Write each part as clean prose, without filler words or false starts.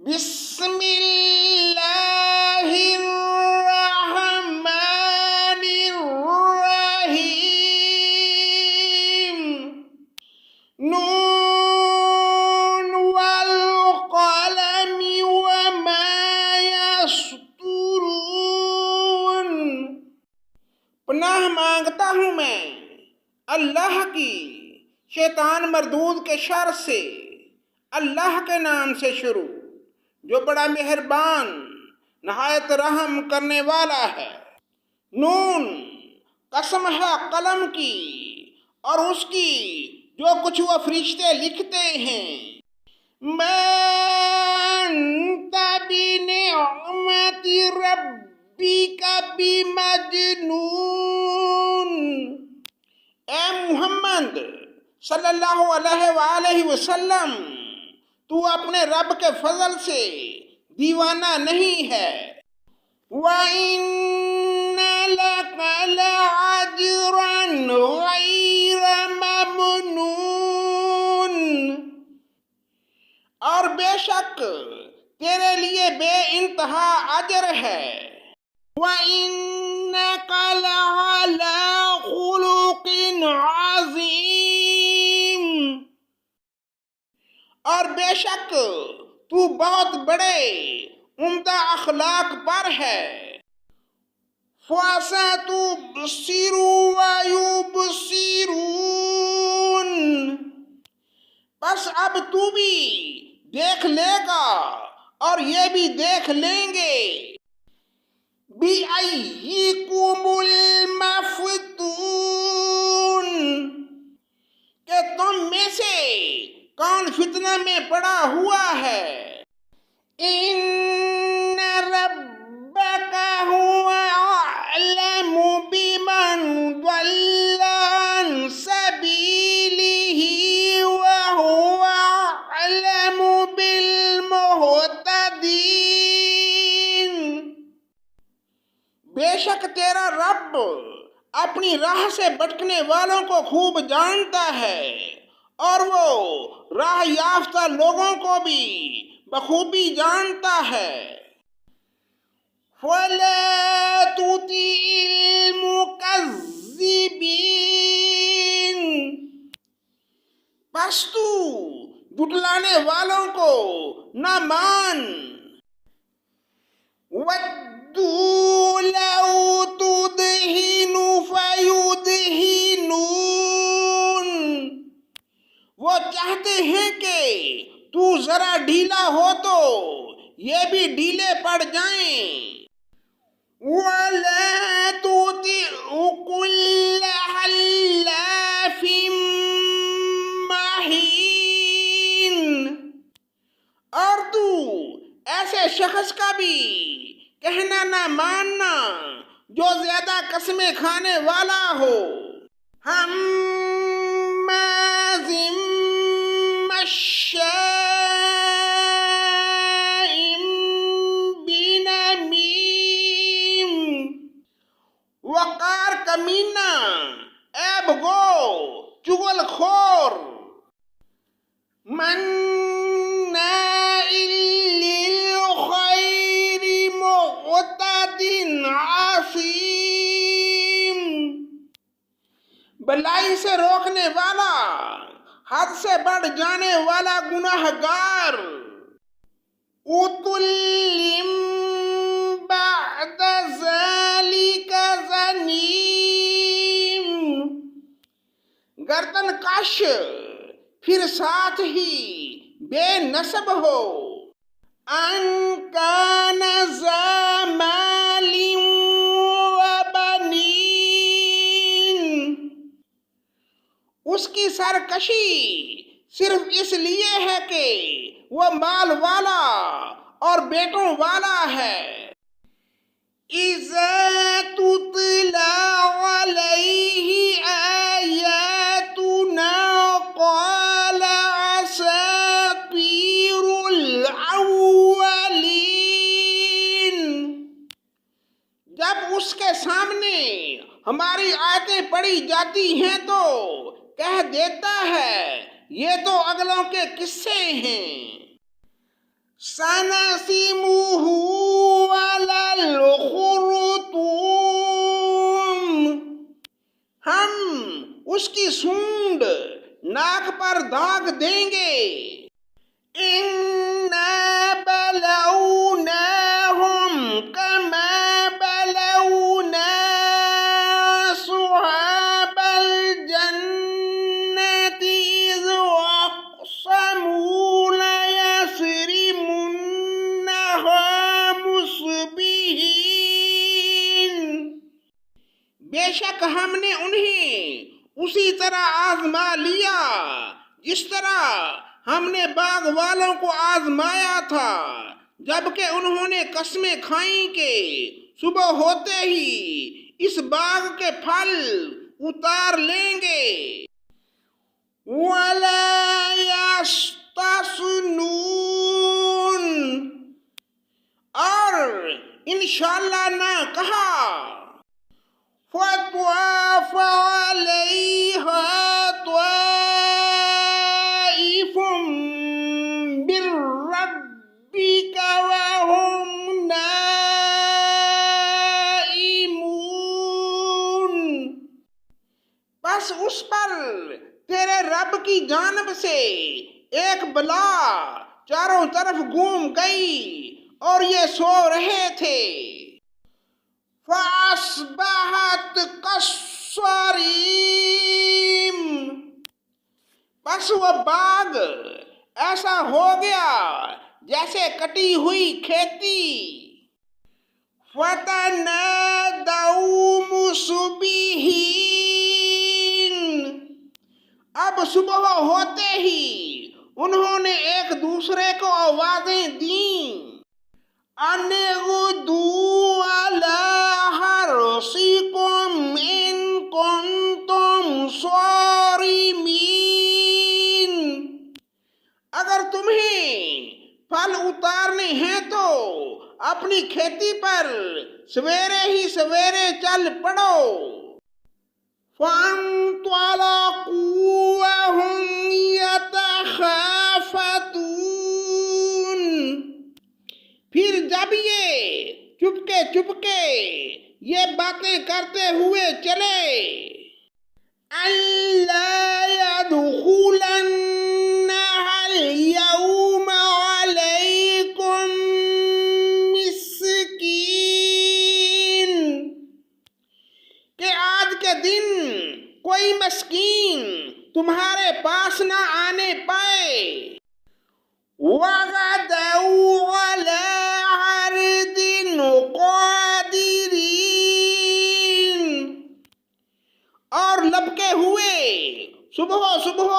بسم اللہ الرحمن الرحیم نون والقلم وما یسطرون۔ پناہ مانگتا ہوں میں اللہ کی شیطان مردود کے شر سے، اللہ کے نام سے شروع جو بڑا مہربان نہایت رحم کرنے والا ہے۔ نون، قسم ہے قلم کی اور اس کی جو کچھ وہ فرشتے لکھتے ہیں۔ ما انت بنعمت ربک بمجنون۔ اے محمد صلی اللہ علیہ وآلہ وسلم، تو اپنے رب کے فضل سے دیوانہ نہیں ہے۔ وَإِنَّ لَكَ لَأَجْرًا غَيْرَ مَمْنُونٍ۔ اور بے شک تیرے لیے بے انتہا اجر ہے۔ وَإِنَّكَ لَعَلَىٰ خُلُقٍ عَظِيمٍ۔ اور بے شک تو بہت بڑے عمدہ اخلاق پر ہے۔ فَسَتُبْصِرُ وَيُبْصِرُونَ۔ پس اب تو بھی دیکھ لے گا اور یہ بھی دیکھ لیں گے۔ بِأَيِّكُمُ الْمَفْتُونُ۔ کہ تم میں سے کون فتنہ میں پڑا ہوا ہے۔ ان ربک هو اعلم بمن ضل عن سبیلہ وهو اعلم بالمہتدین۔ بے شک تیرا رب اپنی راہ سے بھٹکنے والوں کو خوب جانتا ہے اور وہ راہ یافتہ لوگوں کو بھی بخوبی جانتا ہے۔ فَلَا تُطِعِ الْمُكَذِّبِينَ۔ پس تو جھٹلانے والوں کو نہ مان۔ وَدُّوا لَوْ تُدْہِنُ فَيُدْہِنُونَ۔ وہ چاہتے ہیں کہ تو ذرا ڈھیلا ہو تو یہ بھی ڈھیلے پڑ جائیں۔ وَلَا تُطِعْ كُلَّ حَلَّافٍ مَّہِینٍ۔ اور تو ایسے شخص کا بھی کہنا نہ ماننا جو زیادہ قسمیں کھانے والا ہو۔ ہمازٍ مشاء بنمیم۔ وقار کمینہ، عیب گو، چغل خور۔ مناع للخیر معتد عصیم۔ بلائی سے روکنے والا، حد سے بڑھ جانے والا گناہ گار۔ عُتُلٍّ بَعْدَ ذَلِكَ زَنِيمٍ۔ گردن کش، پھر ساتھ ہی بے نسب ہو۔ ان کان ذا مال وبنین۔ اس کی سرکشی صرف اس لیے ہے کہ وہ مال والا اور بیٹوں والا ہے۔ اذا تتلی علیہ آیاتنا قال اساطیر الاولین۔ جب اس کے سامنے ہماری آیتیں پڑھی جاتی ہیں تو کہہ دیتا ہے یہ تو اگلوں کے قصے ہیں۔ سنسمه على الخرطوم، ہم اس کی سونڈ ناک پر داغ دیں گے۔ اِنَّا بَلَوْنَاهُمْ كَمَا بَلَوْنَا أَصْحَابَ الْجَنَّةِ إِذْ أَقْسَمُوا لَيَصْرِمُنَّهَا مُصْبِحِينَ، بے شک ہم نے انہیں اسی طرح آزما لیا جس طرح ہم نے باغ والوں کو آزمایا تھا، جبکہ انہوں نے قسمیں کھائیں کہ صبح ہوتے ہی اس باغ کے پھل اتار لیں گے۔ وَلَا يَسْتَثْنُونَ، اور انشاءاللہ نہ کہا۔ فَطَافَ عَلَيْهَا طَائِفٌ مِّن رَّبِّكَ وَهُمْ نَائِمُونَ، بس اس پر تیرے رب کی جانب سے ایک بلا چاروں طرف گھوم گئی اور یہ سو رہے تھے۔ فَأَصْبَحَتْ كَالصَّرِيمِ، بس وہ باغ ایسا ہو گیا جیسے کٹی ہوئی کھیتی۔ فَتَنَادَوْا مُصْبِحِينَ، اب صبح ہوتے ہی انہوں نے ایک دوسرے کو آوازیں دیں۔ أَنِ اغْدُوا عَلَىٰ حَرْثِكُمْ إِن كُنتُمْ صَارِمِينَ، اگر تمہیں پھل اتارنے ہیں تو اپنی کھیتی پر سویرے ہی سویرے چل پڑو۔ فَانطَلَقُوا وَهُمْ يَتَخَافَتُونَ، پھر جب یہ چپکے چپکے یہ باتیں کرتے ہوئے چلے۔ أَلَّا يَدْخُلَنَّهَا الْيَوْمَ عَلَيْكُمْ مِسْكِينٌ، کہ آج کے دن کوئی مسکین تمہارے پاس نہ آنے پائے۔ وَغَدَوْا عَلَىٰ حَرْدٍ قَادِرِينَ، اور لبکے ہوئے صبح صبح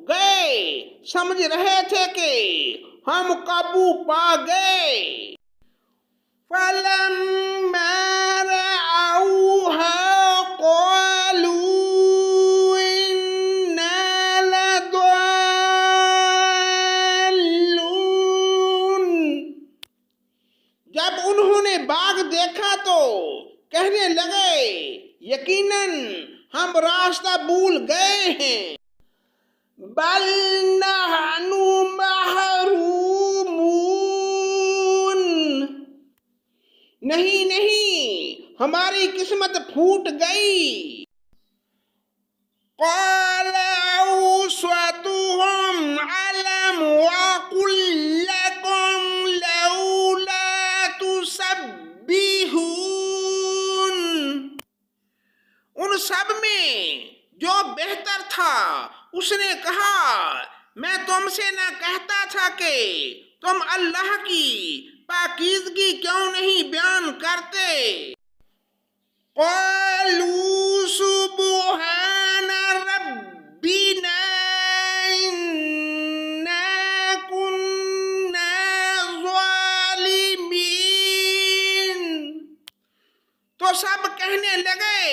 گئے سمجھ رہے تھے کہ ہم قابو پا گئے۔ فَلَمَّا رَأَوْهَا قَالُوا إِنَّا لَضَالُّونَ، جب انہوں نے باغ دیکھا تو کہنے لگے یقیناً ہم راستہ بھول گئے ہیں۔ بَلْ نَحْنُ مَحْرُومُونَ، نہیں نہیں ہماری قسمت پھوٹ گئی۔ قَالَ أَوْسَطُهُمْ أَلَمْ أَقُل لَّكُمْ لَوْلَا تُسَبِّحُونَ، ان سب میں جو بہتر تھا اس نے کہا میں تم سے نہ کہتا تھا کہ تم اللہ کی پاکیزگی کیوں نہیں بیان کرتے۔ قَالُوا سُبْحَانَ رَبِّنَا إِنَّا كُنَّا ظَالِمِينَ، تو سب کہنے لگے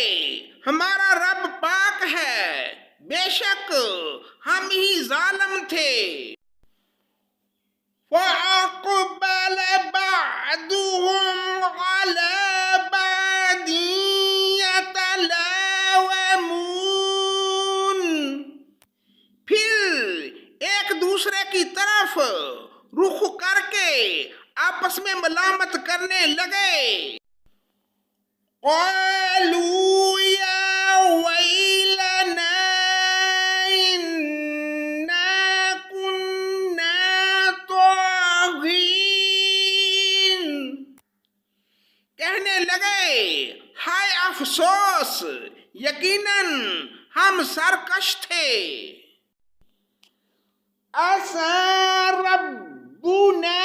ہمارا رب پاک ہے، بے شک ہم ہی ظالم تھے۔ فَأَقْبَلَ بَعْضُهُمْ عَلَىٰ بَعْضٍ يَتَلَاوَمُونَ، پھر ایک دوسرے کی طرف رخ کر کے آپس میں ملامت کرنے لگے۔ قالوا یا ویلنا انا کنا طاغین، کہنے لگے ہائے افسوس، یقیناً ہم سرکش تھے۔ عسى ربنا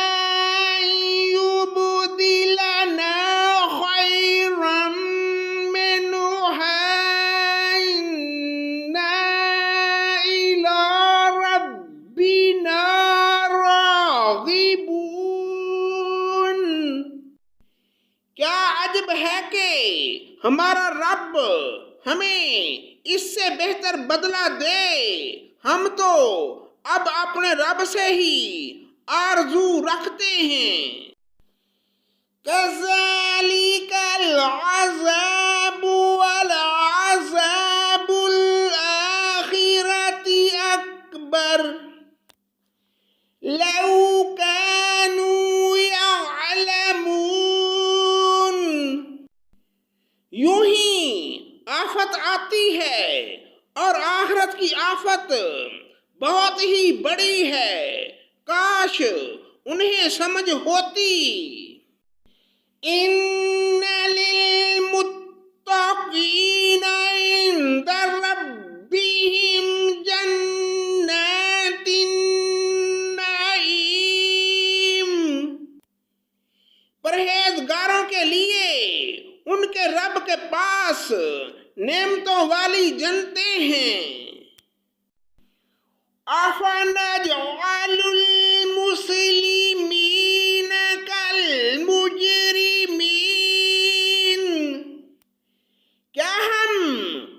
يبدلنا خيرا منها إنا إلى ربنا راغبون۔ کیا عجب ہے کہ ہمارا رب ہمیں اس سے بہتر بدلہ دے، ہم تو اب اپنے رب سے ہی آرزو رکھتے ہیں۔ كذلك العذاب ولعذاب الآخرة أكبر لو كانوا يعلمون۔ یوں ہی آفت آتی ہے اور آخرت کی آفت بہت ہی بڑی ہے، کاش انہیں سمجھ ہوتی۔ ان للمتقین عند ربهم جنات النعیم، پرہیزگاروں کے لیے ان کے رب کے پاس نعمتوں والی جنتیں ہیں۔ أَفَنَجْعَلُ الْمُسْلِمِينَ كَالْمُجْرِمِينَ، کیا ہم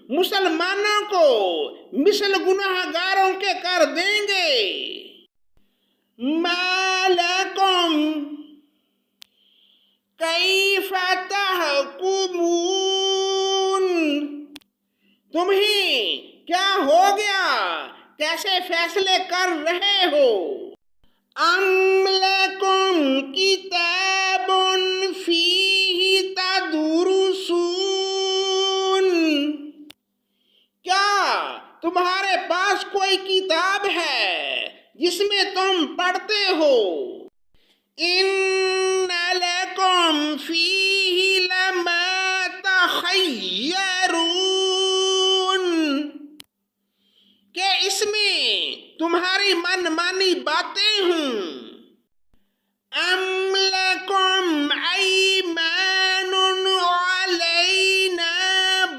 مسلمانوں کو مثل گناہ گاروں کے کر دیں گے؟ مَا لَكُمْ كَيْفَ تَحْكُمُونَ، تمہیں کیا ہو گیا، کیسے فیصلے کر رہے ہو؟ ام لکم کتاب فیہ تدرسون، کیا تمہارے پاس کوئی کتاب ہے جس میں تم پڑھتے ہو؟ ان لکم فیہ لما تخیرون، کہ اس میں تمہاری من مانی باتیں ہوں۔ ام لکم ایمان علینا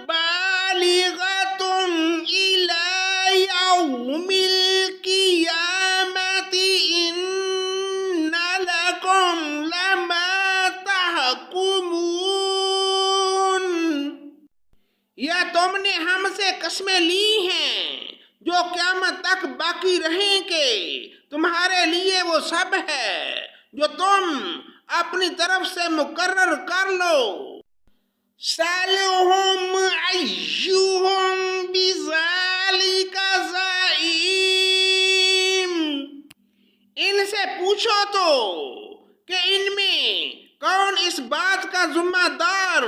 بالغۃ الی یوم القیامۃ ان لکم لما تحکمون، یا تم نے ہم سے قسمیں لی ہیں جو قیامت تک باقی رہیں کہ تمہارے لیے وہ سب ہے جو تم اپنی طرف سے مقرر کر لو۔ سَأَلْهُمْ أَيُّهُمْ بِذَلِكَ زَعِيمٌ، ان سے پوچھو تو کہ ان میں کون اس بات کا ذمہ دار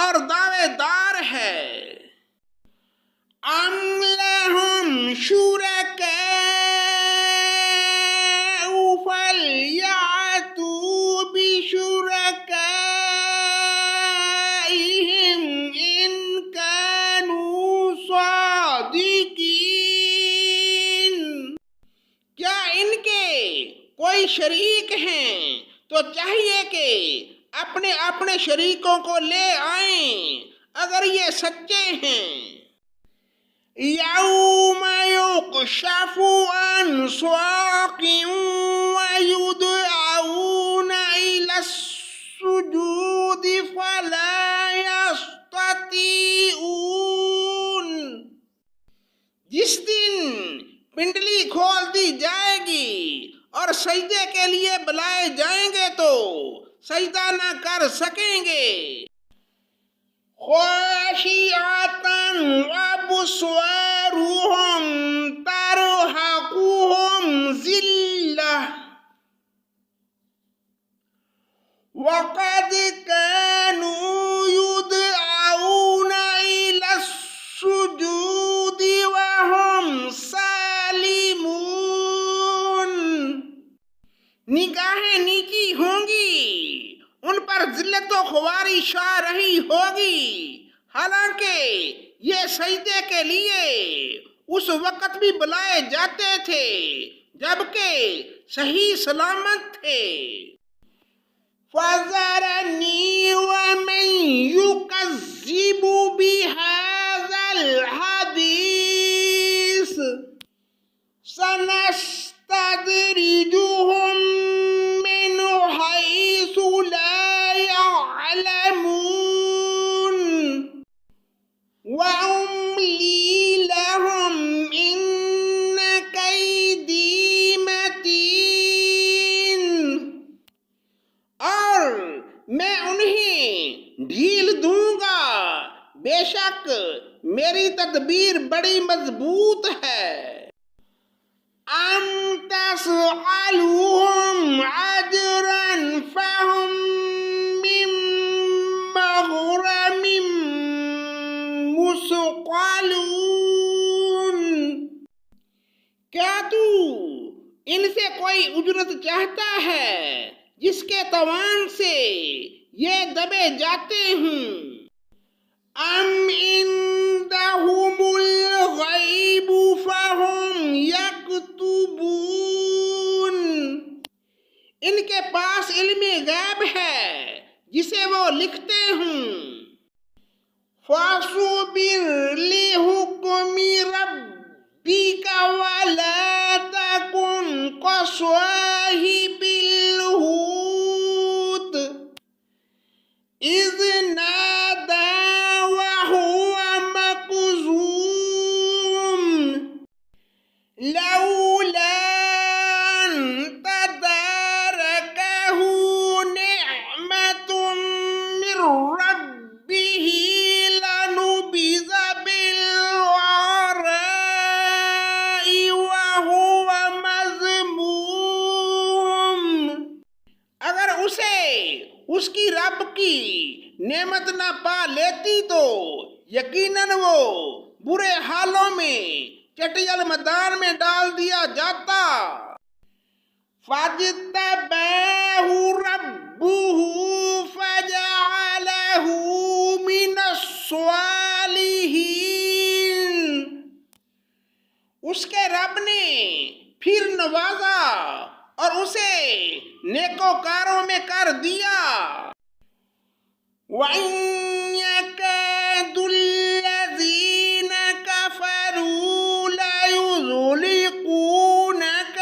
اور دعوے دار ہے۔ ام لہم شرکاء فلیأتوا بشرکائہم ان کانوا صادقین، کیا ان کے کوئی شریک ہیں تو چاہیے کہ اپنے اپنے شریکوں کو لے آئیں اگر یہ سچے ہیں۔ یوم یکشف عن ساق ویدعون الی السجود فلا یستطیعون، جس دن پنڈلی کھول دی جائے گی اور سجدے کے لیے بلائے جائیں گے تو سجدہ نہ کر سکیں گے۔ خاشعۃ ابصارهم ترہقهم ذلہ وَقَدْ كَانُوا يُدْعَوْنَ إِلَى السُّجُودِ وَهُمْ سَالِمُونَ۔ نگاہیں نیکی ہوں گی، ان پر ذلت و خواری چھا رہی ہوگی، حالانکہ یہ سجدے کے لیے اس وقت بھی بلائے جاتے تھے جبکہ صحیح سلامت تھے۔ فَذَرْنِي وَمَن يُكَذِّبُ بِهَذَا الْحَدِيثِ سَنَسْتَدْرِجُهُم مِّنْ حَيْثُ لَا يَعْلَمُونَ وَأُمْلِي لَهُمْ إِنَّ كَيْدِي مَتِينٌ۔ اور میں انہیں ڈھیل دوں گا، بے شک میری تدبیر بڑی مضبوط ہے۔ أَمْ تَسْأَلُهُمْ أَجْرًا فَهُمْ مِنْ مَغْرَمٍ مُثْقَلُونَ۔ کیا تو ان سے کوئی اجرت چاہتا ہے جس کے توان سے یہ دبے جاتے ہوں؟ أَمْ عِندَهُمُ الْغَيْبُ فَهُمْ يَكْتُبُونَ۔ ان کے پاس علم غیب ہے جسے وہ لکھتے ہوں۔ فَاصْبِرْ لِحُكْمِ رَبِّكَ وَلَا تَكُنْ كَصَاحِبِ الْحُوتِ إِذْ نَادَىٰ وَهُوَ مَكْظُومٌ لَوْلَا أَن تَدَارَكَهُ نِعْمَةٌ مِّن رَّبِّهِ لَنُبِذَ بِالْعَرَاءِ وَهُوَ مَذْمُومٌ۔ اگر اسے اس کی رب کی نعمت نہ پا لیتی تو یقیناً وہ برے حالوں میں چٹیل میدان میں ڈال دیا جاتا۔ فَاجْتَبَاهُ رَبُّهُ فَجَعَلَهُ مِنَ الصَّالِحِينَ۔ اس کے رب نے پھر نوازا اور اسے نیکوکاروں میں کر دیا۔ وَإِن يَكَادُ الَّذِينَ كَفَرُوا لَيُزْلِقُونَكَ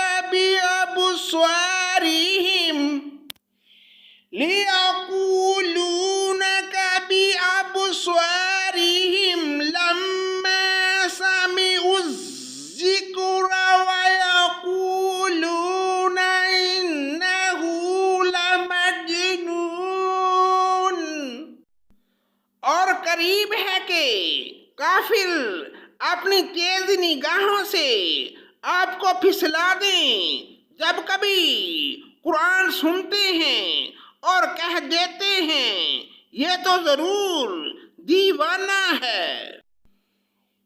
بِأَبْصَارِهِمْ لَمَّا سَمِعُوا الذِّكْرَ وَيَقُولُونَ إِنَّهُ لَمَجْنُونٌ۔ اور قریب ہے کہ کافر اپنی تیز نگاہوں سے آپ کو پھسلا دیں جب کبھی قرآن سنتے ہیں اور کہہ دیتے ہیں یہ تو ضرور دیوانہ ہے۔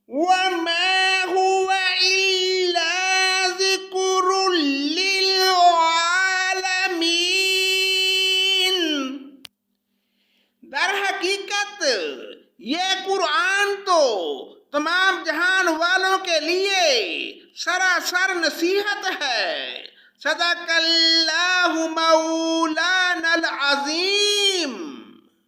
وَمَا هُوَ إِلَّا ذِكْرٌ لِّلْعَالَمِينَ۔ در حقیقت یہ قرآن تو تمام جہان والوں کے لیے سراسر نصیحت ہے۔ صدق اللہ مولانا العظیم۔